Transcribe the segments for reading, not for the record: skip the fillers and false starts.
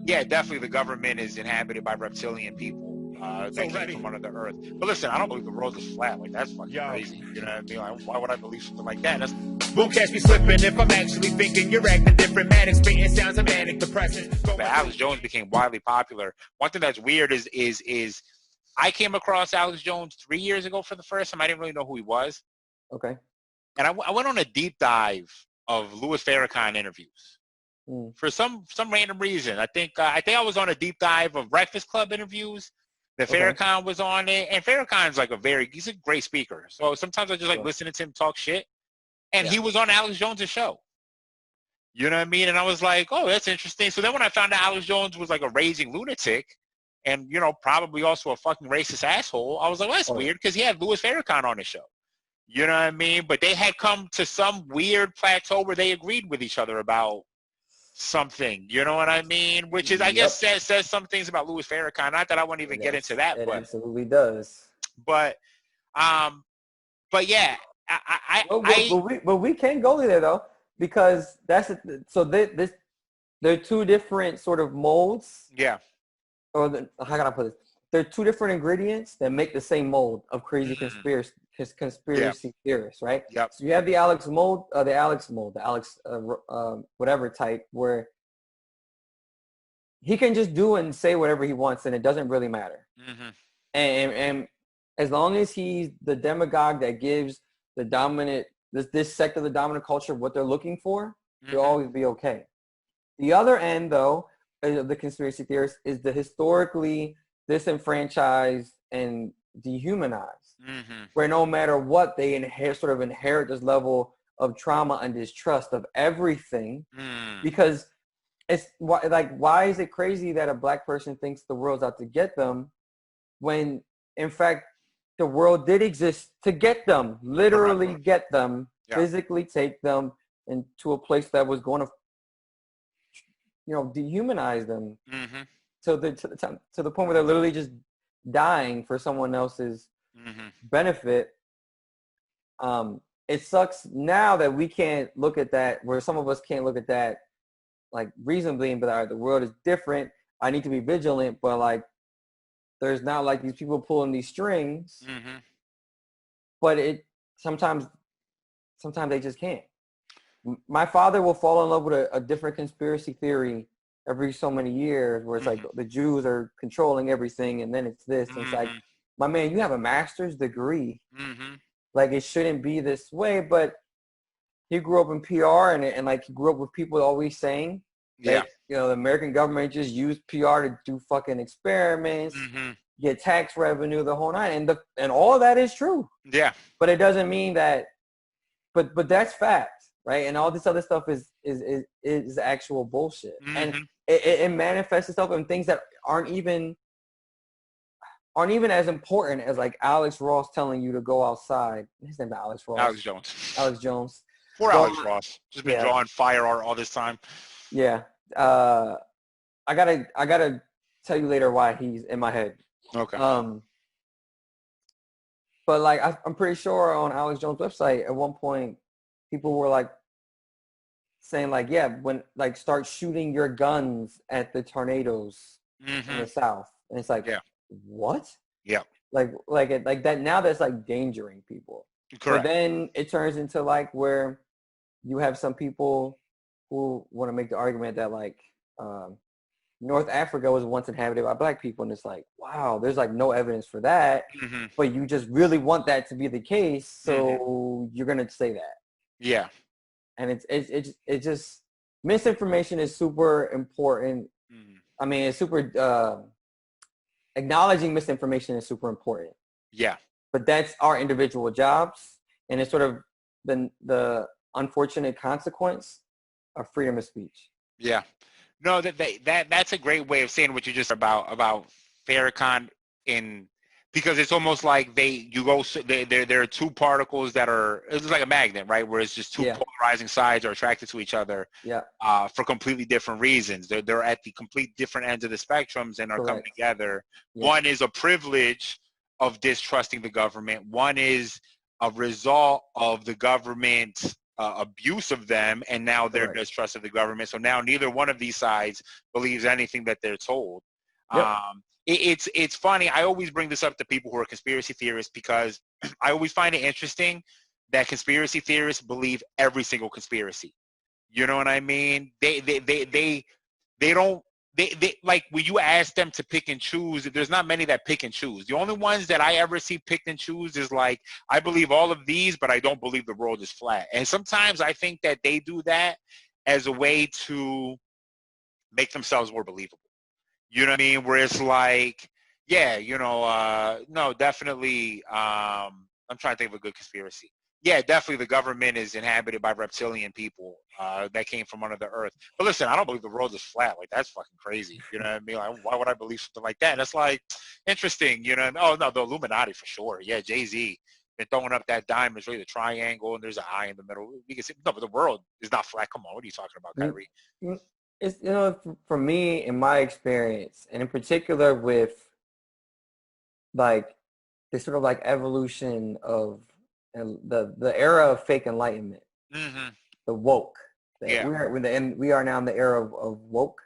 Yeah, definitely the government is inhabited by reptilian people that came from under the earth. But listen, I don't believe the world is flat. Like, that's fucking crazy. You know what I mean? Like, why would I believe something like that? That's... Won't catch me slipping if I'm actually thinking you're acting different. Manic, spitting sounds of manic depression. But Alex Jones became widely popular. One thing that's weird is I came across Alex Jones 3 years ago for the first time. I didn't really know who he was. Okay. And I went on a deep dive of Louis Farrakhan interviews. For some random reason. I think I was on a deep dive of Breakfast Club interviews that Farrakhan was on it. And Farrakhan's like he's a great speaker. So sometimes I just like listening to him talk shit. And he was on Alex Jones' show. You know what I mean? And I was like, oh, that's interesting. So then when I found out Alex Jones was like a raging lunatic and, you know, probably also a fucking racist asshole, I was like, well, that's weird because he had Louis Farrakhan on his show. You know what I mean? But they had come to some weird plateau where they agreed with each other about something, you know what I mean? Which is, I guess, says some things about Louis Farrakhan. Not that I won't even get into that, it but absolutely does. But yeah, but we can't go there though because there are two different sort of molds. Yeah. How can I put this? There are two different ingredients that make the same mold of crazy conspiracy theorists, right? Yep. So you have the Alex whatever type where he can just do and say whatever he wants and it doesn't really matter. And as long as he's the demagogue that gives the dominant this sect of the dominant culture what they're looking for, he'll always be okay. The other end, though, of the conspiracy theorists is the historically disenfranchised and dehumanized, where no matter what, they inherit this level of trauma and distrust of everything, because it's why is it crazy that a black person thinks the world's out to get them when, in fact, the world did exist to get them, literally get them, physically take them into a place that was going to, dehumanize them to the point where they're literally just dying for someone else's benefit. It sucks now that we can't look at that, where some of us can't look at that like reasonably and be like, all right, the world is different. I need to be vigilant, but like there's not like these people pulling these strings. But sometimes they just can't. My father will fall in love with a different conspiracy theory every so many years where it's like the Jews are controlling everything and then it's this. And it's like, my man, you have a master's degree. Like it shouldn't be this way, but he grew up in PR and like he grew up with people always saying that, the American government just used PR to do fucking experiments, get tax revenue, the whole nine. And all of that is true. Yeah. But it doesn't mean that, but that's fact. Right, and all this other stuff is actual bullshit, and it manifests itself in things that aren't even as important as like Alex Ross telling you to go outside. His name is Alex Ross. Alex Jones. Alex Jones. Poor Alex Ross. Just been drawing fire art all this time. Yeah. I gotta tell you later why he's in my head. Okay. But like I'm pretty sure on Alex Jones' website at one point, people were like saying like, yeah, when like start shooting your guns at the tornadoes in the South. And it's like, what? Yeah. Like that now that's like endangering people. Correct. But then it turns into like where you have some people who want to make the argument that like North Africa was once inhabited by black people. And it's like, wow, there's like no evidence for that. But you just really want that to be the case. So you're going to say that. Yeah. And it's just misinformation is super important. I mean, it's super acknowledging misinformation is super important. Yeah. But that's our individual jobs, and it's sort of the unfortunate consequence of freedom of speech. Yeah. No, that's a great way of saying what you just about Farrakhan because it's almost like there are two particles that it's like a magnet, right? Where it's just two polarizing sides are attracted to each other for completely different reasons. They're at the complete different ends of the spectrums and are coming together. Yeah. One is a privilege of distrusting the government. One is a result of the government abuse of them, and now they're distrust of the government. So now neither one of these sides believes anything that they're told. Yep. It's funny. I always bring this up to people who are conspiracy theorists because I always find it interesting that conspiracy theorists believe every single conspiracy. You know what I mean? They don't. They like when you ask them to pick and choose, there's not many that pick and choose. The only ones that I ever see picked and choose is like, I believe all of these, but I don't believe the world is flat. And sometimes I think that they do that as a way to make themselves more believable. You know what I mean? Where it's like, yeah, no, definitely. I'm trying to think of a good conspiracy. Yeah, definitely the government is inhabited by reptilian people that came from under the earth. But listen, I don't believe the world is flat. Like, that's fucking crazy. You know what I mean? Like, why would I believe something like that? And it's like, interesting, you know? Oh, no, the Illuminati for sure. Yeah, Jay-Z been throwing up that dime. It's really the triangle, and there's an eye in the middle. We can see, no, but the world is not flat. Come on, what are you talking about, Kyrie? It's, for me, in my experience, and in particular with, like, this sort of, like, evolution of the era of fake enlightenment, the woke. We are now in the era of woke,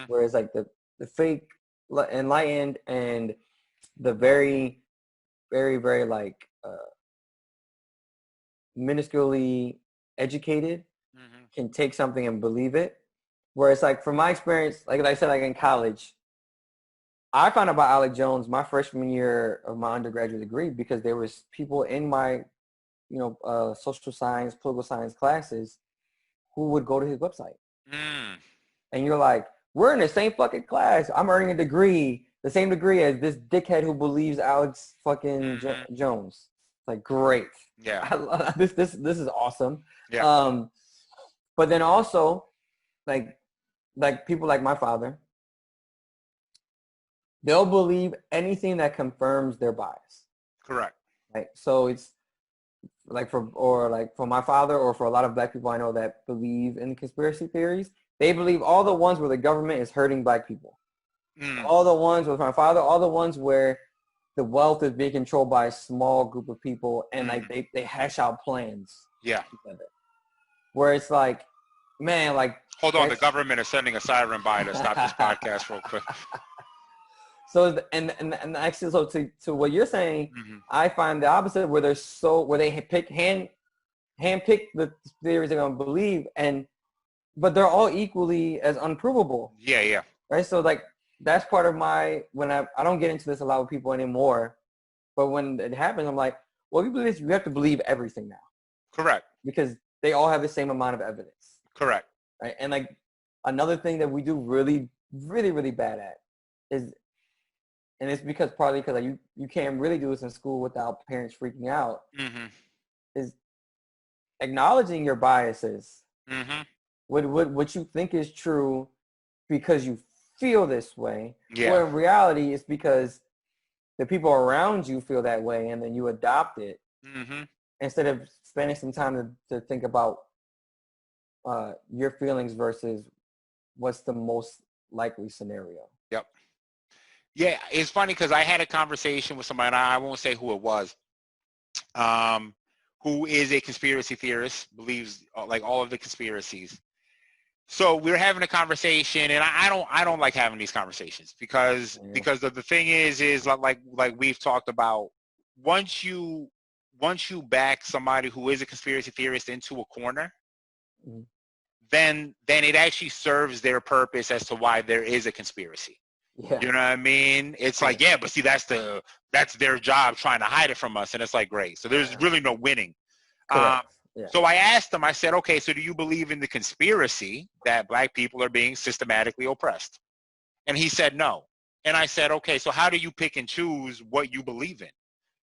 whereas like the fake enlightened and the very, very, very like minusculely educated can take something and believe it. Whereas like from my experience, like I said, like in college, I found out about Alec Jones my freshman year of my undergraduate degree because there was people in my social science, political science classes who would go to his website. And you're like, we're in the same fucking class. I'm earning a degree, the same degree as this dickhead who believes Alex fucking Jones. Like, great. Yeah. This is awesome. Yeah. But then also, like people like my father, they'll believe anything that confirms their bias. Correct. Right. So it's, like for my father or for a lot of black people I know that believe in conspiracy theories, they believe all the ones where the government is hurting black people. All the ones with my father, all the ones where the wealth is being controlled by a small group of people and like they hash out plans. Yeah. Together. Where it's like, man, like, hold on, the government is sending a siren by to stop this podcast real quick. So and actually, so to what you're saying, I find the opposite where they handpick the theories they're gonna believe, but they're all equally as unprovable. Yeah. Right. So like that's part of I don't get into this a lot with people anymore, but when it happens, I'm like, well, if you believe this, you have to believe everything now. Correct. Because they all have the same amount of evidence. Correct. Right. And like another thing that we do really, really, really bad at is. And it's partly because like, you can't really do this in school without parents freaking out, is acknowledging your biases, what you think is true because you feel this way, or in reality it's because the people around you feel that way and then you adopt it instead of spending some time to think about your feelings versus what's the most likely scenario. Yep. Yeah, it's funny because I had a conversation with somebody, I won't say who it was, who is a conspiracy theorist, believes like all of the conspiracies. So we were having a conversation, and I don't like having these conversations because the thing is like we've talked about, once you back somebody who is a conspiracy theorist into a corner, then it actually serves their purpose as to why there is a conspiracy. Yeah. You know what I mean? It's like, yeah, but see, that's their job trying to hide it from us. And it's like, great. So there's really no winning. So I asked him, I said, okay, so do you believe in the conspiracy that black people are being systematically oppressed? And he said, no. And I said, okay, so how do you pick and choose what you believe in?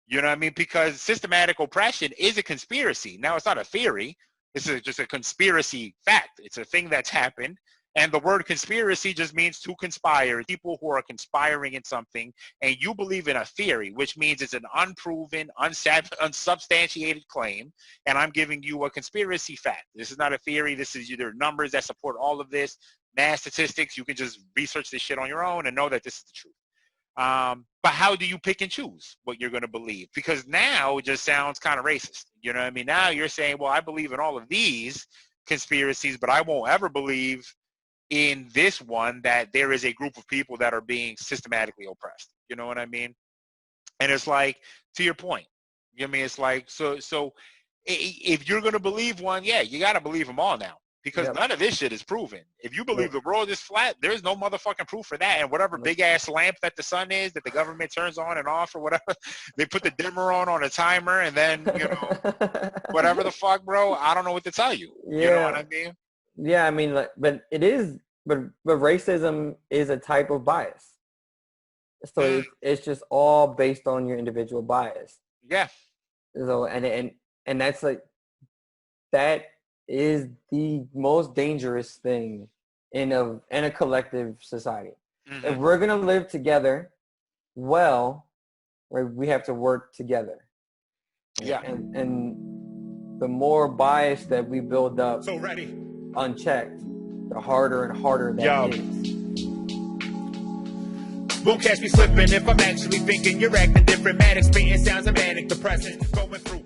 You know what I mean? Because systematic oppression is a conspiracy. Now, it's not a theory. It's just a conspiracy fact. It's a thing that's happened. And the word conspiracy just means to conspire, people who are conspiring in something, and you believe in a theory, which means it's an unproven, unsubstantiated claim, and I'm giving you a conspiracy fact. This is not a theory. This is either numbers that support all of this, mass statistics. You can just research this shit on your own and know that this is the truth. But how do you pick and choose what you're going to believe? Because now it just sounds kind of racist. You know what I mean? Now you're saying, well, I believe in all of these conspiracies, but I won't ever believe in this one that there is a group of people that are being systematically oppressed. You know what I mean? And it's like, to your point, you know what I mean? It's like, so if you're going to believe one, yeah, you got to believe them all now. Because none of this shit is proven. If you believe the world is flat, there's no motherfucking proof for that. And whatever big-ass lamp that the sun is, that the government turns on and off or whatever, they put the dimmer on a timer, and then, you know, whatever the fuck, bro, I don't know what to tell you. You know what I mean? Yeah, I mean, like, but racism is a type of bias. So it's just all based on your individual bias. Yeah. So, and that's like, that is the most dangerous thing in a collective society. Mm-hmm. If we're gonna live together, well, we have to work together. Yeah. And the more bias that we build up, unchecked, the harder and harder that is. Won't catch me slipping if I'm actually thinking. You're acting different, manic, spitting sounds of manic depressant, going through